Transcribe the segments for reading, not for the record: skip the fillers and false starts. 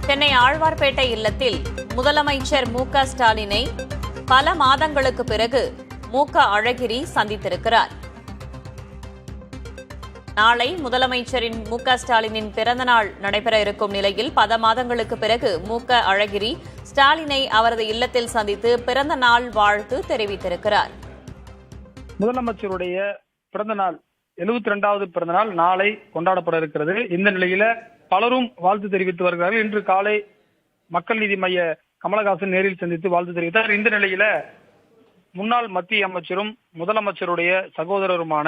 சென்னை ஆழ்வார்பேட்டை இல்லத்தில் முதலமைச்சர் மு.க. ஸ்டாலினை பல மாதங்களுக்கு பிறகு மு.க. அழகிரி சந்தித்திருக்கிறார். நாளை முதலமைச்சரின் மு.க. ஸ்டாலினின் பிறந்தநாள் நடைபெற இருக்கும் நிலையில் பல மாதங்களுக்கு பிறகு மு.க. அழகிரி ஸ்டாலினை அவரது இல்லத்தில் சந்தித்து பிறந்த நாள் வாழ்த்து தெரிவித்திருக்கிறார். முதலமைச்சருடைய பிறந்தநாள் 72வது பிறந்தநாள் நாளை கொண்டாடப்பட இருக்கிறது. இந்த நிலையில பலரும் வாழ்த்து தெரிவித்து வருகிறார்கள். இன்று காலை மக்கள் நீதி மைய கமலஹாசன் நேரில் சந்தித்து வாழ்த்து தெரிவித்தார். இந்த நிலையில முன்னாள் மத்திய அமைச்சரும் முதலமைச்சருடைய சகோதரருமான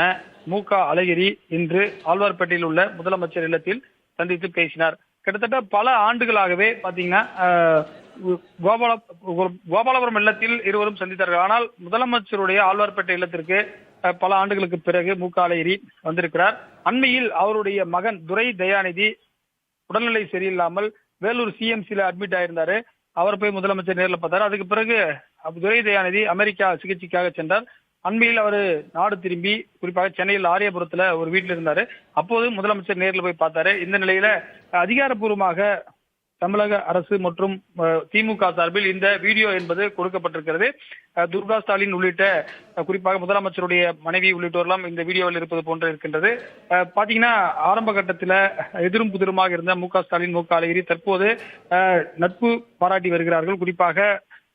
மு.க. அழகிரி இன்று ஆழ்வார்பேட்டையில் உள்ள முதலமைச்சர் இல்லத்தில் சந்தித்து பேசினார். கிட்டத்தட்ட பல ஆண்டுகளாகவே பாத்தீங்கன்னா கோபாலபுரம் இல்லத்தில் இருவரும் சந்தித்தார்கள். ஆனால் முதலமைச்சருடைய ஆழ்வார்பேட்டை இல்லத்திற்கு பல ஆண்டுகளுக்கு பிறகு மு.க. அழகிரி வந்திருக்கிறார். அண்மையில் அவருடைய மகன் துரை தயாநிதி உடல்நிலை சரியில்லாமல் வேலூர் சிஎம்சில அட்மிட் ஆயிருந்தாரு. அவர் போய் முதலமைச்சர் நேரில் பார்த்தாரு. அதுக்கு பிறகு துரை தயாநிதி அமெரிக்கா சிகிச்சைக்காக சென்றார். அண்மையில் அவர் நாடு திரும்பி குறிப்பாக சென்னையில் ஆரியபுரத்துல ஒரு வீட்டில் இருந்தாரு. அப்போது முதலமைச்சர் நேரில் போய் பார்த்தாரு. இந்த நிலையில அதிகாரப்பூர்வமாக தமிழக அரசு மற்றும் திமுக சார்பில் இந்த வீடியோ என்பது கொடுக்கப்பட்டிருக்கிறது. துர்கா ஸ்டாலின் உள்ளிட்ட குறிப்பாக முதலமைச்சருடைய மனைவி உள்ளிட்டோரெல்லாம் இந்த வீடியோவில் இருப்பது போன்று இருக்கின்றது. பாத்தீங்கன்னா ஆரம்ப கட்டத்துல எதிரும் புதிருமாக இருந்த மு.க. ஸ்டாலின் மு.க. அழகிரி தற்போது நட்பு பாராட்டி வருகிறார்கள். குறிப்பாக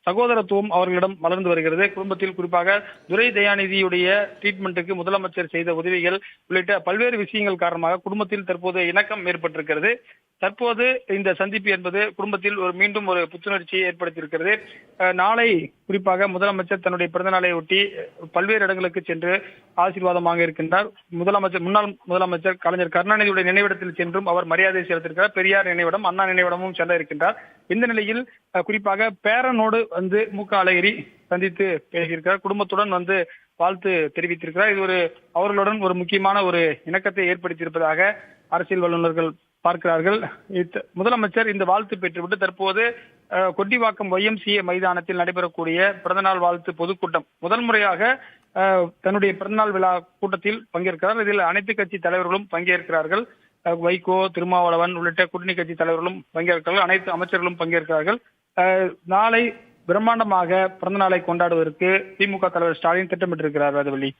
சகோதரத்துவம் அவர்களிடம் மலர்ந்து வருகிறது. குடும்பத்தில் குறிப்பாக துரை தயாநிதியுடைய ட்ரீட்மெண்ட்டுக்கு முதலமைச்சர் செய்த உதவிகள் உள்ளிட்ட பல்வேறு விஷயங்கள் காரணமாக குடும்பத்தில் தற்போது இணக்கம் ஏற்பட்டிருக்கிறது. தற்போது இந்த சந்திப்பு என்பது குடும்பத்தில் மீண்டும் ஒரு புத்துணர்ச்சியை ஏற்படுத்தியிருக்கிறது. நாளை குறிப்பாக முதலமைச்சர் தன்னுடைய பிறந்த நாளை ஒட்டி பல்வேறு இடங்களுக்கு சென்று ஆசீர்வாதமாக இருக்கின்றார். முன்னாள் முதலமைச்சர் கலைஞர் கருணாநிதியுடைய நினைவிடத்தில் சென்றும் அவர் மரியாதை செலுத்தியிருக்கிறார். பெரியார் நினைவிடம், அண்ணா நினைவிடமும் செல்ல இருக்கின்றார். இந்த நிலையில் குறிப்பாக பேரனோடு வந்து மு.க. அழகிரி சந்தித்து பேசியிருக்கிறார். குடும்பத்துடன் வந்து வாழ்த்து தெரிவித்திருக்கிறார். இது அவர்களுடன் ஒரு முக்கியமான ஒரு இணக்கத்தை ஏற்படுத்தியிருப்பதாக அரசியல் வல்லுநர்கள் பார்க்கிறார்கள். முதலமைச்சர் இந்த வாழ்த்து பெற்றுவிட்டு தற்போது கொட்டிவாக்கம் YMCA மைதானத்தில் நடைபெறக்கூடிய பிறந்தநாள் வாழ்த்து பொதுக்கூட்டம் முதல் முறையாக தன்னுடைய பிறந்தநாள் விழா கூட்டத்தில் பங்கேற்கிறார். இதில் அனைத்து கட்சி தலைவர்களும் பங்கேற்கிறார்கள். வைகோ, திருமாவளவன் உள்ளிட்ட கூட்டணி கட்சி தலைவர்களும் பங்கேற்கிறார்கள். அனைத்து அமைச்சர்களும் பங்கேற்கிறார்கள். நாளை பிரம்மாண்டமாக பிறந்த நாளை கொண்டாடுவதற்கு திமுக தலைவர் ஸ்டாலின் திட்டமிட்டிருக்கிறார். ராஜவள்ளி.